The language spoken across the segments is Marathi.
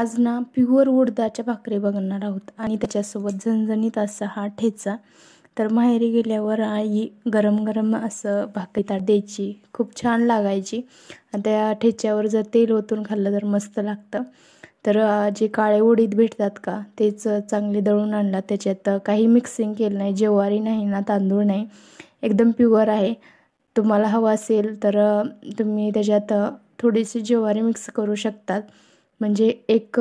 आज ना प्युअर उडदाच्या भाकरी बघणार आहोत आणि त्याच्यासोबत झणझणीत असा हा ठेचा। तर माहेरी गेल्यावर आई गरम गरम असं भाकरी ताट द्यायची, खूप छान लागायची। त्या ठेच्यावर जर तेल ओतून खाल्लं तर मस्त लागतं। तर जे काळे उडीद भेटतात का तेच चांगले दळून आणला, त्याच्यात काही मिक्सिंग केलं नाही, ज्वारी नाही ना तांदूळ नाही, एकदम प्युअर आहे। तुम्हाला हवं असेल तर तुम्ही त्याच्यात थोडीशी ज्वारी मिक्स करू शकतात, म्हणजे एक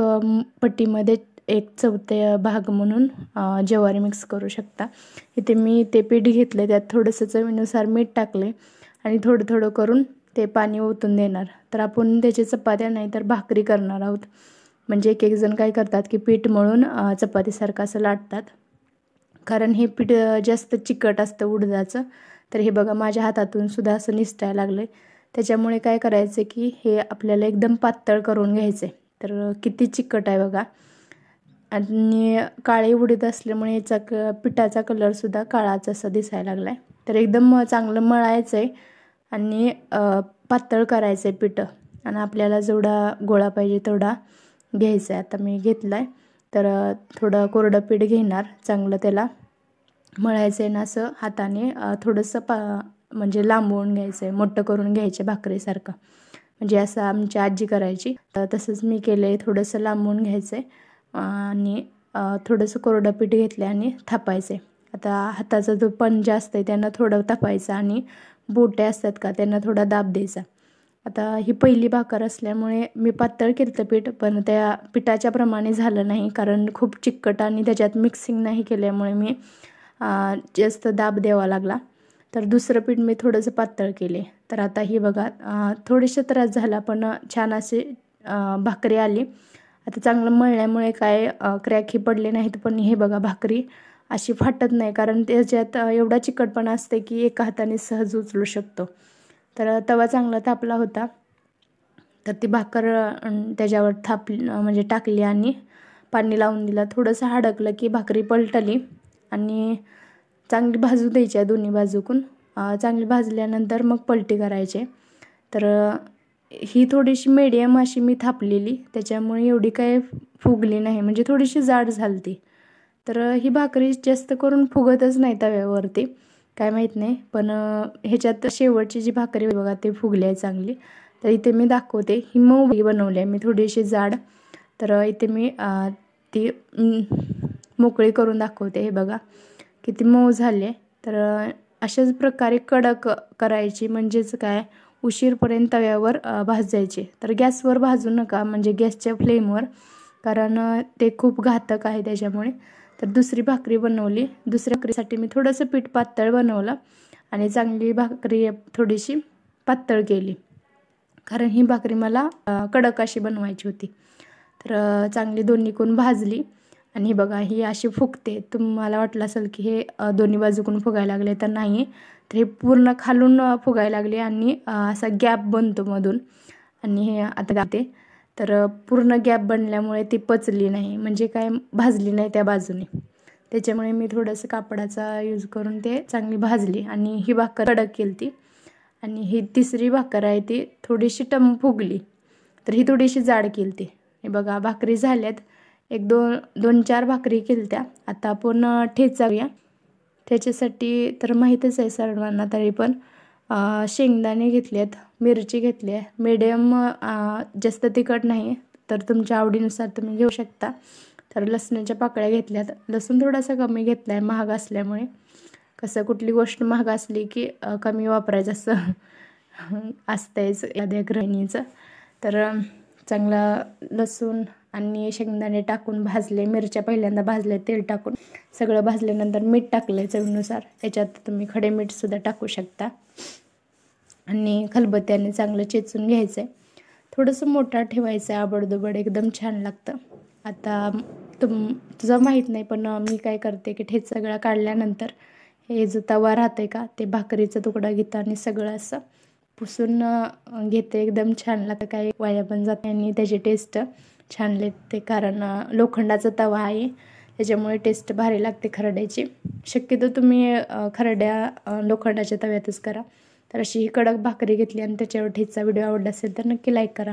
पट्टीमध्ये 1/4 भाग म्हणून ज्वारी मिक्स करू शकता। इथे मी ते पीठ घेतले, त्यात थोडंसं चवीनुसार मीठ टाकले आणि थोडं थोडं करून ते पाणी ओतून देणार। तर आपण त्याच्या चपात्या नाही तर भाकरी करणार आहोत। म्हणजे एक जण काय करतात की पीठ मळून चपातीसारखं असं लाटतात, कारण हे पीठ जास्त चिकट असतं उडदाचं। तर हे बघा माझ्या हातातून सुद्धा असं निसटायला लागले, त्याच्यामुळे काय करायचं की हे आपल्याला एकदम पातळ करून घ्यायचं। तर किती चिकट आहे बघा, आणि काळे उडीद असल्यामुळे याचा पिठाचा कलरसुद्धा काळाच असा दिसायला लागला आहे। तर एकदम चांगलं मळायचं आहे आणि पातळ करायचं आहे पीठ, आणि आपल्याला जेवढा गोळा पाहिजे तेवढा घ्यायचा आहे। आता मी घेतला आहे, तर थोडं कोरडं पीठ घेणार, चांगलं त्याला मळायचं आहे ना असं हाताने थोडंसं म्हणजे लांबवून घ्यायचं आहे, मोठं करून घ्यायचे भाकरीसारखं, म्हणजे असं आमची आजी करायची। तर तसंच मी केलं आहे, थोडंसं लांबवून घ्यायचं आहे आणि थोडंसं कोरडं पीठ घेतलं आणि थापायचं आहे। आता हाताचा जो पंजा असतं त्यांना थोडं थापायचं आणि बोटे असतात का त्यांना थोडा दाब द्यायचा। आता ही पहिली भाकर असल्यामुळे मी पातळ केलं पीठ, पण त्या पिठाच्या प्रमाणे झालं नाही, कारण खूप चिकट आणि त्याच्यात मिक्सिंग नाही केल्यामुळे मी जास्त दाब द्यावा लागला। तर दुसरं पीठ मी थोडंसं पातळ केले। तर आता ही बघा थोडेसे त्रास झाला, पण छान असे भाकरी आली। आता चांगलं मळल्यामुळे काय क्रॅकही पडले नाहीत, पण हे बघा भाकरी अशी फाटत नाही, कारण त्याच्यात एवढा चिकटपणा असते की एका हाताने सहज उचलू शकतो। तर तवा चांगला तापला होता, तर ती भाकर त्याच्यावर म्हणजे टाकली आणि पाणी लावून दिलं। थोडंसं हडकलं की भाकरी पलटली आणि चांगली भाजू द्यायची दोन्ही बाजूकून। चांगली भाजल्यानंतर मग पलटी करायचे। तर ही थोडीशी मीडियम अशी मी थापलेली, त्याच्यामुळे एवढी काय फुगली नाही, म्हणजे थोडीशी जाड झाली। तर ही भाकरी जास्त करून फुगतच नाही तव्यावरती, काय माहीत नाही, पण ह्याच्यात शेवटची जी भाकरी बघा ते फुगली आहे चांगली। तर इथे मी दाखवते, ही मऊ बनवली आहे मी, थोडीशी जाड। तर इथे मी ती मोकळी करून दाखवते, हे बघा किती मऊ झाले। तर अशाच प्रकारे कडक करायची, म्हणजेच काय उशीरपर्यंत तव्यावर भाजायचे। तर गॅसवर भाजू नका, म्हणजे गॅसच्या फ्लेमवर, कारण ते खूप घातक आहे त्याच्यामुळे। तर दुसरी भाकरी बनवली, दुसऱ्या भाकरीसाठी मी थोडंसं पीठ पातळ बनवलं आणि चांगली भाकरी थोडीशी पातळ केली, कारण ही भाकरी मला कडक अशी बनवायची होती। तर चांगली दोन्हीकडून भाजली आणि बघा ही अशी फुगते। तुम्हाला वाटलं असेल की हे दोन्ही बाजूकडून फुगायला लागले, तर नाही, तर हे पूर्ण खालून फुगायला लागले आणि असा गॅप बनतो मधून, आणि हे आता गाते। तर पूर्ण गॅप बनल्यामुळे ती पचली नाही, म्हणजे काय भाजली नाही त्या बाजूने, त्याच्यामुळे मी थोडंसं कापडाचा यूज करून ते चांगली भाजली आणि ही भाकर कडक केली ती। आणि ही तिसरी भाकर आहे ती थोडीशी फुगली, तर ही थोडीशी जाड केली ती। हे बघा भाकरी झाल्यात, 2-4 भाकरी केल्या। आता आपण ठेचा घेऊया। त्याच्यासाठी तर माहीतच आहे सर्वांना, तरी पण शेंगदाणे घेतलेत, मिरची घेतली आहे मीडियम, जास्त तिखट नाही, तर तुमच्या आवडीनुसार तुम्ही घेऊ शकता। तर लसणाच्या पाकळ्या घेतल्यात, लसूण थोडासा कमी घेतला आहे महाग असल्यामुळे, कसं कुठली गोष्ट महाग असली की कमी वापरायचं असं असतंच एखाद्या गृहिणीचं। तर चांगला लसूण आणि शेंगदाणे टाकून भाजले, मिरच्या पहिल्यांदा भाजले तेल टाकून, सगळं भाजल्यानंतर मीठ टाकलं चवीनुसार, त्याच्यात तुम्ही खडे मीठसुद्धा टाकू शकता आणि खलबत्त्याने चांगलं चेचून घ्यायचं आहे। थोडंसं मोठं ठेवायचं आहे, आबडधोबड एकदम छान लागतं। आता तुझं माहीत नाही, पण मी काय करते की ठेचा सगळा काढल्यानंतर हे जो तवा राहते का ते भाकरीचा तुकडा घेतं आणि सगळं असं पुसून घेते, एकदम छान लागतं, काही वाया पण जात नाही आणि त्याची टेस्ट छान लागते, कारण लोखंडाचा तवा आहे त्याच्यामुळे टेस्ट भारी लागते खरड्याची। शक्यतो तुम्ही खरड्या लोखंडाच्या तव्यातच करा। तर अशी ही कडक भाकरी घेतली आणि त्याच्यावर ठेचा। व्हिडिओ आवडला असेल तर नक्की लाईक करा।